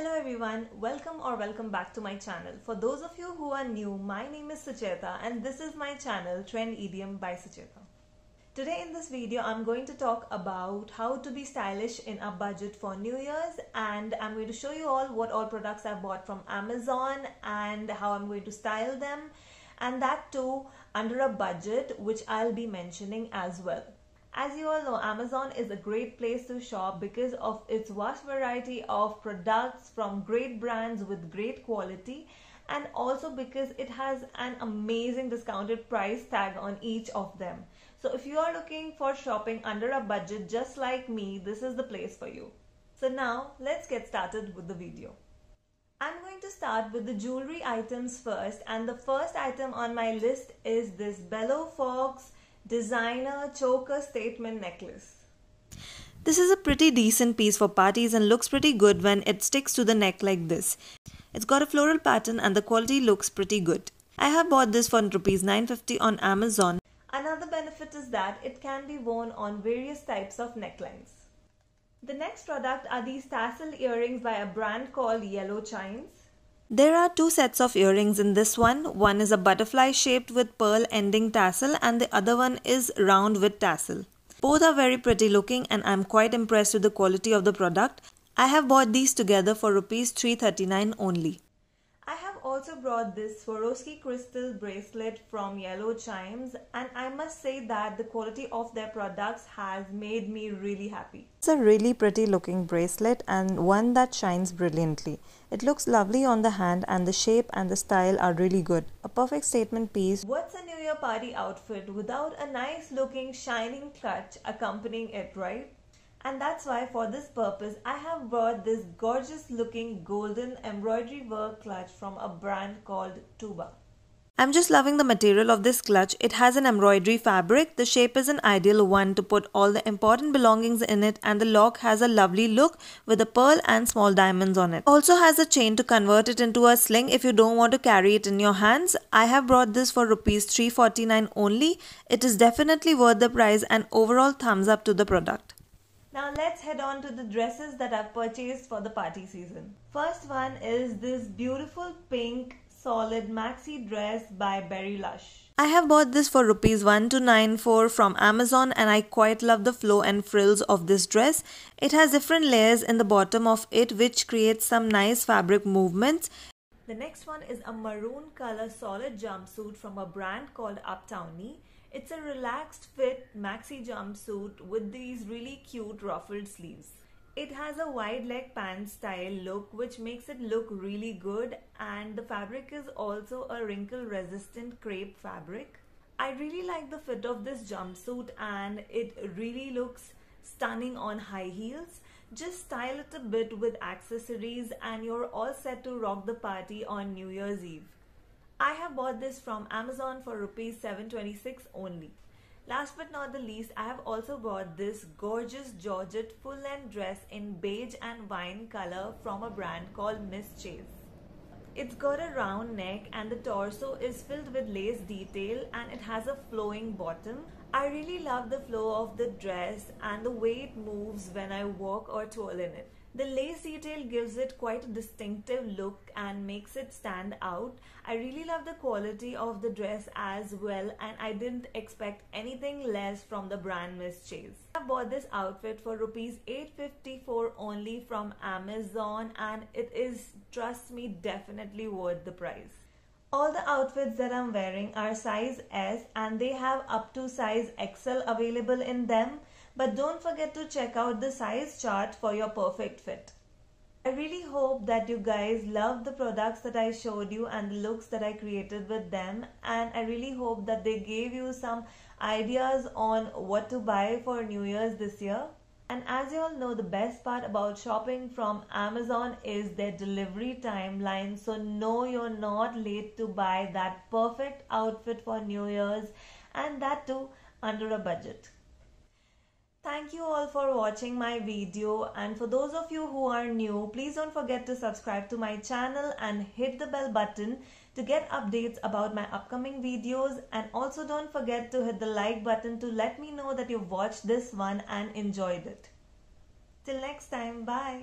Hello everyone, welcome back to my channel. For those of you who are new, my name is Sucheta and this is my channel Trend EDM by Sucheta. Today in this video I'm going to talk about how to be stylish in a budget for New Year's, and I'm going to show you all what all products I bought from Amazon and how I'm going to style them, and that too under a budget, which I'll be mentioning as well. As you all know, Amazon is a great place to shop because of its vast variety of products from great brands with great quality, and also because it has an amazing discounted price tag on each of them. So if you are looking for shopping under a budget just like me, this is the place for you. So now let's get started with the video. I'm going to start with the jewelry items first, and the first item on my list is this Bello Fox designer choker statement necklace. This is a pretty decent piece for parties and looks pretty good when it sticks to the neck like this. It's got a floral pattern and the quality looks pretty good. I have bought this for rupees 950 on Amazon. Another benefit is that it can be worn on various types of necklines. The next product are these tassel earrings by a brand called Yellow Chimes. There are two sets of earrings in this one. One is a butterfly shaped with pearl ending tassel and the other one is round with tassel. Both are very pretty looking and I'm quite impressed with the quality of the product. I have bought these together for rupees 339 only. I have also brought this Swarovski crystal bracelet from Yellow Chimes, and I must say that the quality of their products has made me really happy. It's a really pretty looking bracelet and one that shines brilliantly. It looks lovely on the hand and the shape and the style are really good. A perfect statement piece. What's a New Year party outfit without a nice looking shining clutch accompanying it, right? And that's why for this purpose I have brought this gorgeous looking golden embroidery work clutch from a brand called Tuba. I'm just loving the material of this clutch. It has an embroidery fabric. The shape is an ideal one to put all the important belongings in it, and the lock has a lovely look with a pearl and small diamonds on it. Also has a chain to convert it into a sling if you don't want to carry it in your hands. I have brought this for rupees 349 only. It is definitely worth the price and overall thumbs up to the product. Now let's head on to the dresses that I've purchased for the party season. First one is this beautiful pink solid maxi dress by Berry Lush. I have bought this for rupees 1294 from Amazon and I quite love the flow and frills of this dress. It has different layers in the bottom of it which creates some nice fabric movements. The next one is a maroon color solid jumpsuit from a brand called Uptowny. It's a relaxed fit maxi jumpsuit with these really cute ruffled sleeves. It has a wide leg pants style look which makes it look really good, and the fabric is also a wrinkle resistant crepe fabric. I really like the fit of this jumpsuit and it really looks stunning on high heels. Just style it a bit with accessories and you're all set to rock the party on New Year's Eve. I have bought this from Amazon for rupees 726 only. Last but not the least, I have also bought this gorgeous Georgette full-length dress in beige and wine color from a brand called Miss Chase. It's got a round neck and the torso is filled with lace detail and it has a flowing bottom. I really love the flow of the dress and the way it moves when I walk or twirl in it. The lace detail gives it quite a distinctive look and makes it stand out. I really love the quality of the dress as well, and I didn't expect anything less from the brand Miss Chase. I bought this outfit for rupees 854 only from Amazon and it is, trust me, definitely worth the price. All the outfits that I'm wearing are size S and they have up to size XL available in them. But don't forget to check out the size chart for your perfect fit. I really hope that you guys love the products that I showed you and the looks that I created with them, and I really hope that they gave you some ideas on what to buy for New Year's this year. And as you all know, the best part about shopping from Amazon is their delivery timeline, so no, you're not late to buy that perfect outfit for New Year's, and that too under a budget. Thank you all for watching my video, and for those of you who are new, please don't forget to subscribe to my channel and hit the bell button to get updates about my upcoming videos, and also don't forget to hit the like button to let me know that you've watched this one and enjoyed it. Till next time, bye.